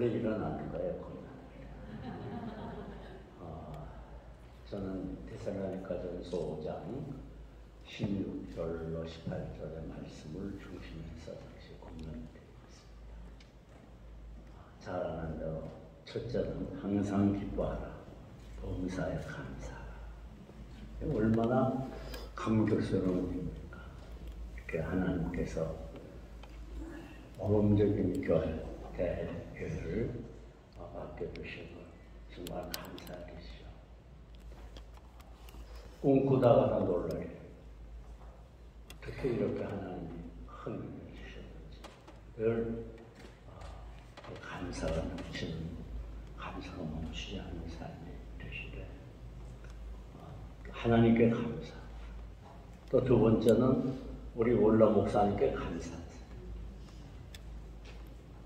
원래 일어나는 거예요. 저는 데살로니가전서 5장 16절로 18절의 말씀을 중심해서 다시 공명드리겠습니다. 잘하는 대로 첫째는 항상 기뻐하라. 범사에 감사하라. 얼마나 감격스러운 일입니까? 이렇게 하나님께서 모범적인 교회, 대교회를 맡겨주신 것 정말 감사하겠죠. 꿈꾸다가 놀라게 어떻게 이렇게 하나님이 큰 은혜를 주셨는지 늘 감사가 넘치는, 감사가 멈추지 않는 삶이 되시되 하나님께 감사. 또 두 번째는 우리 원로 목사님께 감사하세요.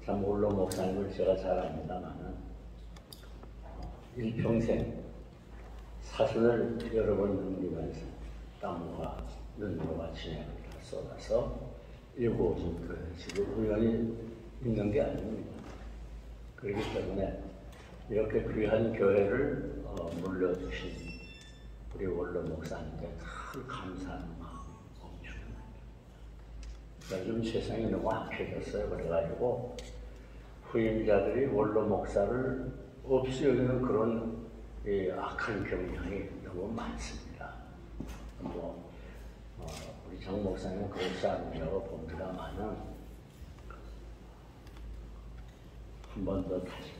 참 원로 목사님을 제가 잘 압니다만은 일평생 사순을 여러 번 넘기면서 땀과 눈물과 진액을 다 쏟아서 일구어진 교회 지금 우연히 있는 게 아닙니다. 그렇기 때문에 이렇게 귀한 교회를 물려주신 우리 원로 목사님께 큰 감사하는 마음이 엄청납니다. 요즘 세상이 너무 악해졌어요. 그래가지고 후임자들이 원로 목사를 없이 여기는 그런 악한 경향이 너무 많습니다. 우리 정 목사님은 그렇지 않으라고 봅니다만은 한 번 더 다시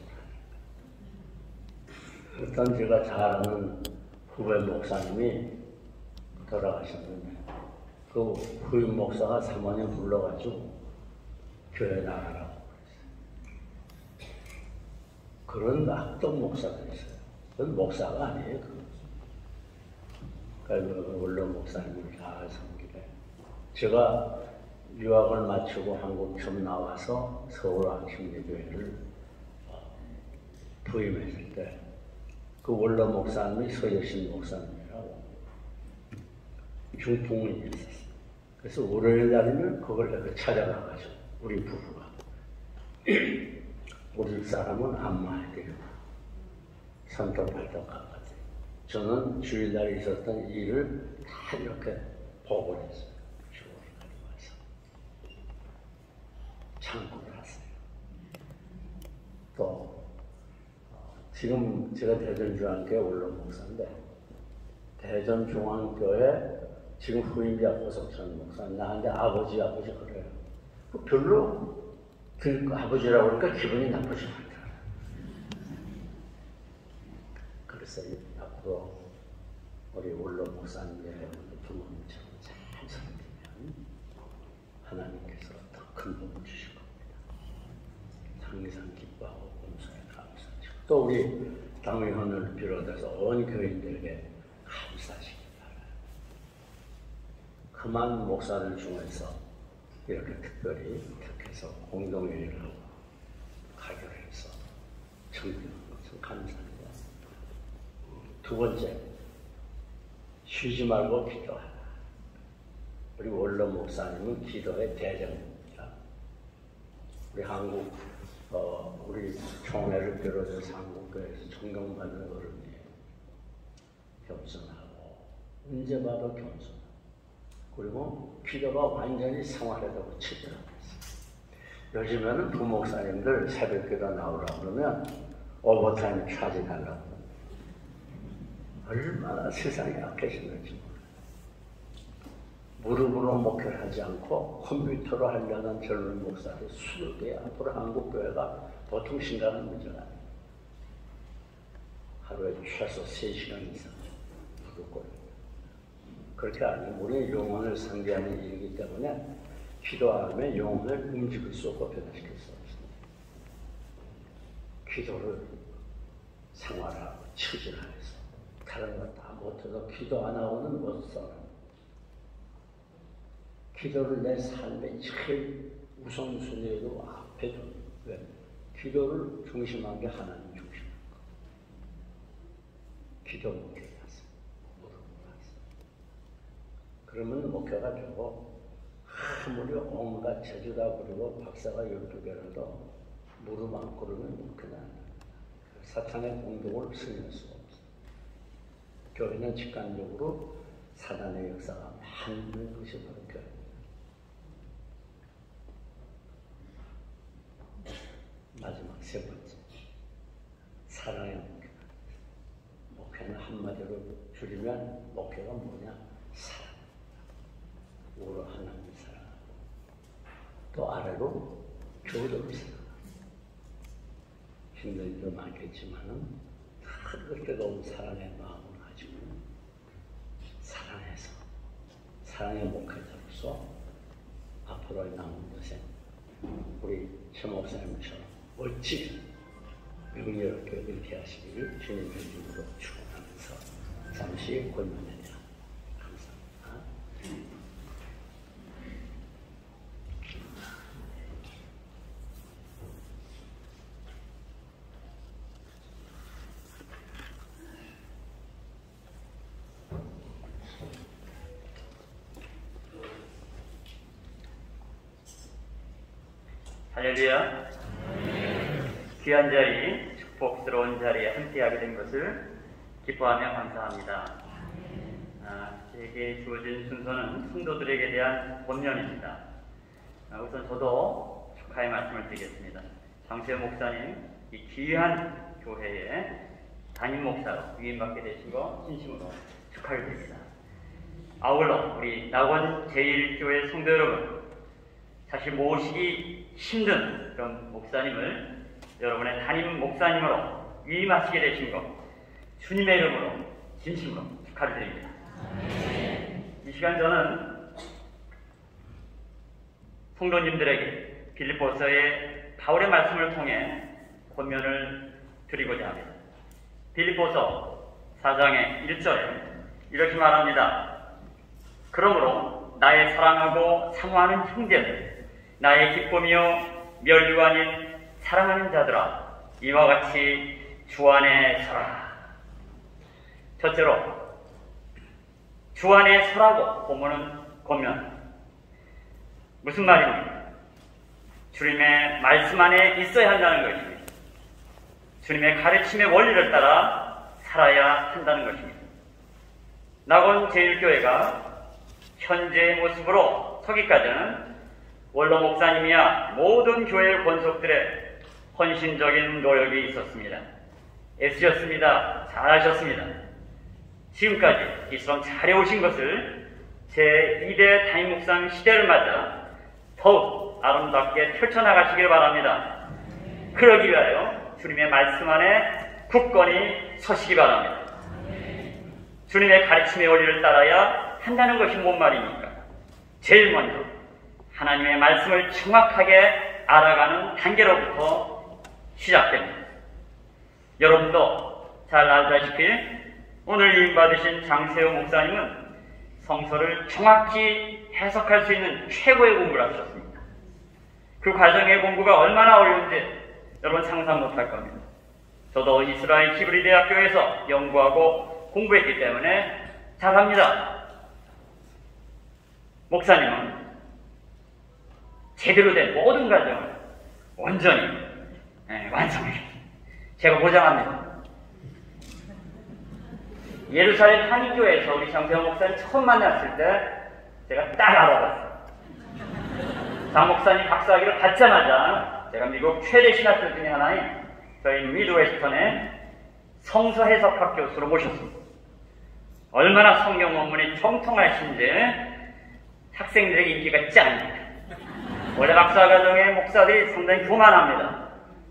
일단 제가 잘 아는 후배 목사님이 돌아가셨는데 그 후임 목사가 사모님 불러가지고 교회 나가라고 그랬어요. 그런 악덕 목사가 있어요. 그건 목사가 아니에요. 그러니까 원로 목사님을 잘 섬기래. 제가 유학을 마치고 한국 처음 나와서 서울 안심대교회를 부임했을 때 그 원로 목사님이 서여신 목사님이라고 중풍이 있었어요. 그래서 월요일 날이면 그걸 내가 찾아가가지고 우리 부부가 우리 사람은 안마해야 돼요. 선택팔덕 가거든요. 저는 주일날에 있었던 일을 다 이렇게 보고를 했어요. 주일을 가져와서 참고를 했어요. 또 지금 제가 대전중앙교회 원로 목사인데 대전중앙교회 지금 후임자 고석천 목사 나한테 아버지 그래요. 별로 아버지라고 하니까 기분이 나쁘지 않더라고요. 그래서 앞으로 우리 원로 목사님의 부모님처럼 잘 섬기면 하나님께서 더 큰 복을 주실 겁니다. 항상 기뻐하고 봉사에 감사하죠. 또 우리 당회원을 비롯해서 온 교인들에게 감사하시기 바라요. 그만 목사들 중에서 이렇게 특별히 택해서 공동회의를 하고 가결해서 청구하는 것은 감사합니다. 두 번째, 쉬지 말고 기도하라. 우리 원로 목사님은 기도의 대장입니다. 우리 한국 우리 총회를 비롯해서 한국교회에서 존경받는 어른이에요. 겸손하고 언제 봐도 겸손하고 그리고 기도가 완전히 생활하다고 치더라고요. 요즘에는 부목사님들 새벽기도 나오라고 그러면 오버타임 차지하려고 얼마나 세상이 약해졌는지 몰라요. 무릎으로 목회를 하지 않고 컴퓨터로 하려는 젊은 목사들이 수두개 앞으로 한국교회가 보통 심각한 문제가 아니에요. 하루에 최소 3시간 이상 무릎 그렇게 아니면 우리는 영혼을 상대하는 일이기 때문에 기도 안 하면 영혼을 움직일 수 없고 변화시킬 수 없습니다. 기도를 생활하고 처질하면서 다른 것 다 못해도 기도 안 하고는 못 살아요. 기도를 내 삶의 제일 우선순위로 앞에 둔 왜? 기도를 중심한 게 하나님 중심한 거. 기도 목회를 하세요. 무릎을 하세요. 그러면 목회가 되고 아무리 온갖 제주다 부리고 박사가 12개라도 무릎 안 꿇으면 그냥 사탄의 공격을 승리할 수가 없어. 교회는 직관적으로 사단의 역사가 많은 것이 바로 교회입니다. 마지막 세 번째, 사랑의 목표. 목표는 한마디로 줄이면 목표가 뭐냐? 사랑. 우로 하나님을 사랑하고 또 아래로 교도를 사랑하고. 힘든 일도 많겠지만은 큰 뜨거운 사랑의 마음을 가지고 사랑해서 사랑의 목회자로서 앞으로의 남은 것에 우리 최 목사님처럼 멋지게 명예롭게 은퇴하시기를 주님의 이름으로 축원하면서 잠시 권면하냐. 감사합니다. 할렐루야. 귀한 자리, 축복스러운 자리에 함께하게 된 것을 기뻐하며 감사합니다. 제게 주어진 순서는 성도들에게 대한 권면입니다. 우선 저도 축하의 말씀을 드리겠습니다. 장세호 목사님, 이 귀한 교회에 담임 목사로 위임받게 되신 거 진심으로 축하를 드립니다. 아울러 우리 낙원 제1교회 성도 여러분, 사실 모시기 힘든 그런 목사님을 여러분의 담임 목사님으로 위임하시게 되신 것 주님의 이름으로 진심으로 축하를 드립니다. 이 시간 저는 성도님들에게 빌립보서의 바울의 말씀을 통해 권면을 드리고자 합니다. 빌립보서 4장의 1절에 이렇게 말합니다. 그러므로 나의 사랑하고 사모하는 형제들, 나의 기쁨이요 멸류가 아닌 사랑하는 자들아, 이와 같이 주 안에 서라. 첫째로 주 안에 서라고 본문은 권면. 무슨 말입니까? 주님의 말씀 안에 있어야 한다는 것입니다. 주님의 가르침의 원리를 따라 살아야 한다는 것입니다. 낙원 제1교회가 현재의 모습으로 서기까지는 원로 목사님이야 모든 교회 권속들의 헌신적인 노력이 있었습니다. 애쓰셨습니다. 잘하셨습니다. 지금까지 이처럼 잘해오신 것을 제2대 담임 목사님 시대를 맞아 더욱 아름답게 펼쳐나가시길 바랍니다. 그러기 위하여 주님의 말씀 안에 굳건히 서시기 바랍니다. 주님의 가르침의 원리를 따라야 한다는 것이 뭔 말입니까? 제일 먼저 하나님의 말씀을 정확하게 알아가는 단계로부터 시작됩니다. 여러분도 잘 알다시피 오늘 위임받으신 장세호 목사님은 성서를 정확히 해석할 수 있는 최고의 공부를 하셨습니다. 그 과정의 공부가 얼마나 어려운지 여러분 상상 못할 겁니다. 저도 이스라엘 히브리 대학교에서 연구하고 공부했기 때문에 잘합니다. 목사님은 제대로 된 모든 과정을 온전히 완성했습니다. 제가 보장합니다. 예루살렘 한인교회에서 우리 장세호 목사님 처음 만났을 때 제가 딱 알아봤어요. 장 목사님 박사학위를 받자마자 제가 미국 최대 신학교 중에 하나인 저희 미드웨스턴의 성서 해석학 교수로 모셨습니다. 얼마나 성경 원문이 정통하신지 학생들에게 인기가 짱입니다. 원래 박사과정의 목사들이 상당히 교만합니다.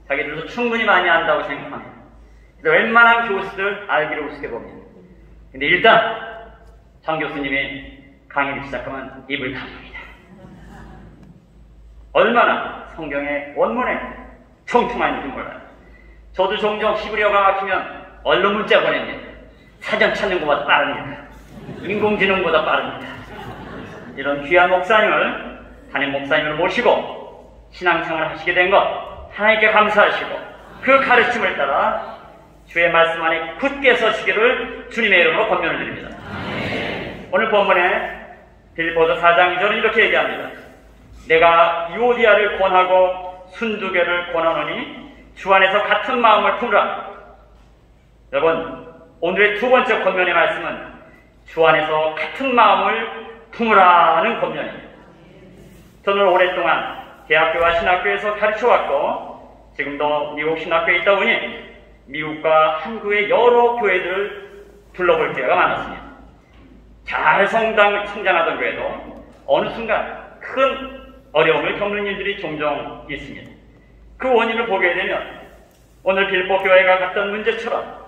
자기들도 충분히 많이 안다고 생각합니다. 웬만한 교수들 알기를 우습게 봅니다. 근데 일단 장 교수님이 강의를 시작하면 입을 다뭅니다. 얼마나 성경의 원문에 통통한지 몰라요. 저도 종종 히브리어가 막히면 언론 문자 보냅니다. 사전 찾는 것보다 빠릅니다. 인공지능보다 빠릅니다. 이런 귀한 목사님을 담임 목사님을 모시고 신앙생활을 하시게 된 것 하나님께 감사하시고 그 가르침을 따라 주의 말씀 안에 굳게 서시기를 주님의 이름으로 권면을 드립니다. 오늘 본문에 빌립보서 4장 2절은 이렇게 얘기합니다. 내가 유오디아를 권하고 순두개를 권하노니 주 안에서 같은 마음을 품으라. 여러분, 오늘의 두 번째 권면의 말씀은 주 안에서 같은 마음을 품으라는 권면입니다. 저는 오랫동안 대학교와 신학교에서 가르쳐왔고 지금도 미국 신학교에 있다 보니 미국과 한국의 여러 교회들을 둘러볼 기회가 많았습니다. 잘 성장하던 교회도 어느 순간 큰 어려움을 겪는 일들이 종종 있습니다. 그 원인을 보게 되면 오늘 빌립보 교회가 갔던 문제처럼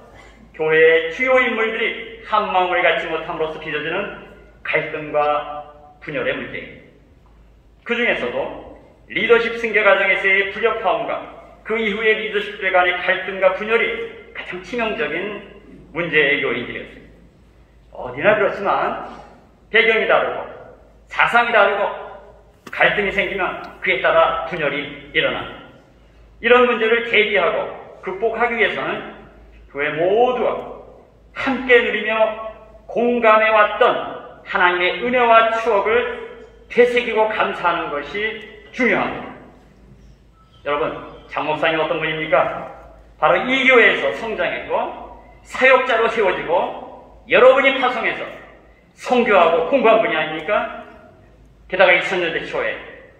교회의 주요 인물들이 한 마음을 갖지 못함으로써 빚어지는 갈등과 분열의 문제입니다. 그 중에서도 리더십 승계 과정에서의 불협화음과 그 이후의 리더십들 간의 갈등과 분열이 가장 치명적인 문제의 요인들이었습니다. 어디나 그렇지만 배경이 다르고 사상이 다르고 갈등이 생기면 그에 따라 분열이 일어납니다. 이런 문제를 대비하고 극복하기 위해서는 교회 모두가 함께 누리며 공감해왔던 하나님의 은혜와 추억을 되새기고 감사하는 것이 중요합니다. 여러분, 장 목사님 어떤 분입니까? 바로 이 교회에서 성장했고 사역자로 세워지고 여러분이 파송해서 선교하고 공부한 분이 아닙니까? 게다가 2000년대 초에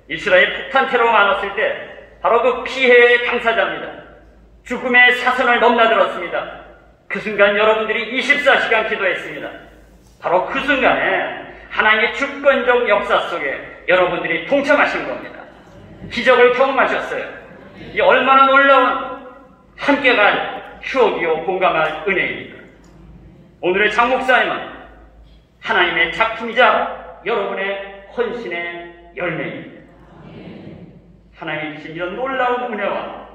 이스라엘 폭탄 테러가 많았을 때 바로 그 피해의 당사자입니다. 죽음의 사선을 넘나들었습니다. 그 순간 여러분들이 24시간 기도했습니다. 바로 그 순간에 하나님의 주권적 역사 속에 여러분들이 동참하신 겁니다. 기적을 경험하셨어요. 이 얼마나 놀라운 함께 갈 추억이요 공감할 은혜입니까? 오늘의 장 목사님은 하나님의 작품이자 여러분의 헌신의 열매입니다. 하나님이 주신 이런 놀라운 은혜와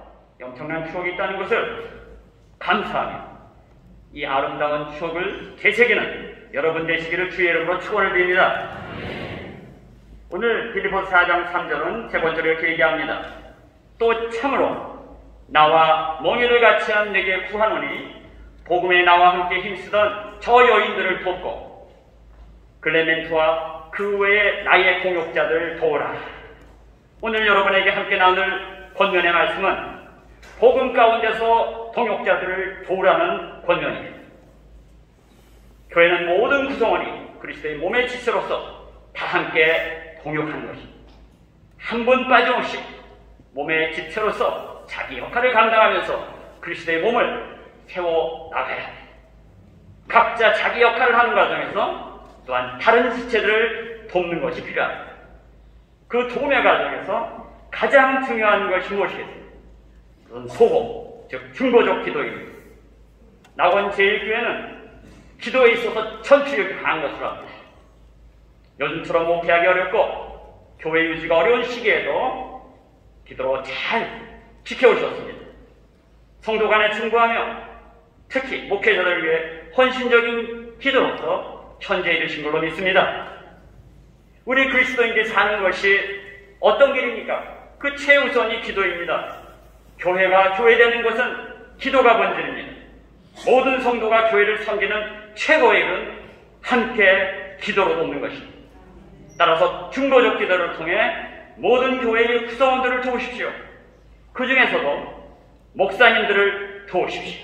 엄청난 추억이 있다는 것을 감사하며 이 아름다운 추억을 되새기는 여러분 되시기를 주의 이름으로 축원을 드립니다. 오늘 빌립보서 4장 3절은 세 번째로 이렇게 얘기합니다. 또 참으로 나와 멍에를 같이 한 내게 구하노니 복음에 나와 함께 힘쓰던 저 여인들을 돕고 클레멘트와 그 외의 나의 공역자들을 도우라. 오늘 여러분에게 함께 나눌 권면의 말씀은 복음 가운데서 동역자들을 도우라는 권면입니다. 교회는 모든 구성원이 그리스도의 몸의 지체로서 다 함께 동역하는 것입니다. 한 분 빠짐없이 몸의 지체로서 자기 역할을 감당하면서 그리스도의 몸을 세워나가야 합니다. 각자 자기 역할을 하는 과정에서 또한 다른 지체들을 돕는 것이 필요합니다. 그 도움의 과정에서 가장 중요한 것이 무엇이겠습니까? 그건 소호, 즉 중보적 기도입니다. 낙원 제1교회는 기도에 있어서 전투력이 강한 것으로 합니다. 요즘처럼 목회하기 어렵고 교회 유지가 어려운 시기에도 기도로 잘 지켜오셨습니다. 성도 간에 중보하며 특히 목회자들을 위해 헌신적인 기도로서 현재에 이르신 걸로 믿습니다. 우리 그리스도인들이 사는 것이 어떤 길입니까? 그 최우선이 기도입니다. 교회가 교회되는 것은 기도가 본질입니다. 모든 성도가 교회를 섬기는 최고의 일은 함께 기도로 돕는 것입니다. 따라서 중보적 기도를 통해 모든 교회의 구성원들을 도우십시오. 그 중에서도 목사님들을 도우십시오.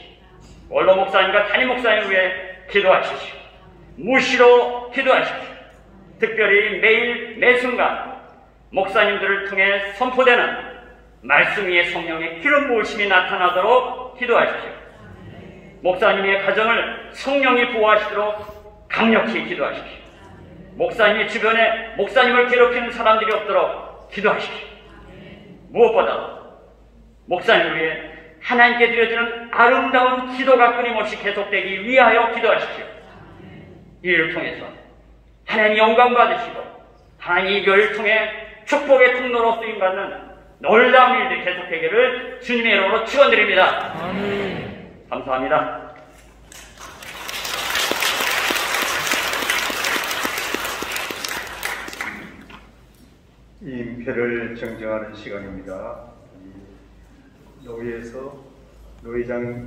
원로 목사님과 담임 목사님을 위해 기도하십시오. 무시로 기도하십시오. 특별히 매일 매순간 목사님들을 통해 선포되는 말씀 위에 성령의 기름 부으심이 나타나도록 기도하십시오. 목사님의 가정을 성령이 보호하시도록 강력히 기도하십시오. 목사님의 주변에 목사님을 괴롭히는 사람들이 없도록 기도하십시오. 무엇보다 목사님을 위해 하나님께 드려지는 아름다운 기도가 끊임없이 계속되기 위하여 기도하십시오. 이 일을 통해서 하나님이 영광 받으시고 하나님이 이 교회를 통해 축복의 통로로 쓰임받는 놀라운 일들이 계속되기를 주님의 이름으로 축원드립니다. 감사합니다. 임패를 정정하는 시간입니다. 노회에서 노회장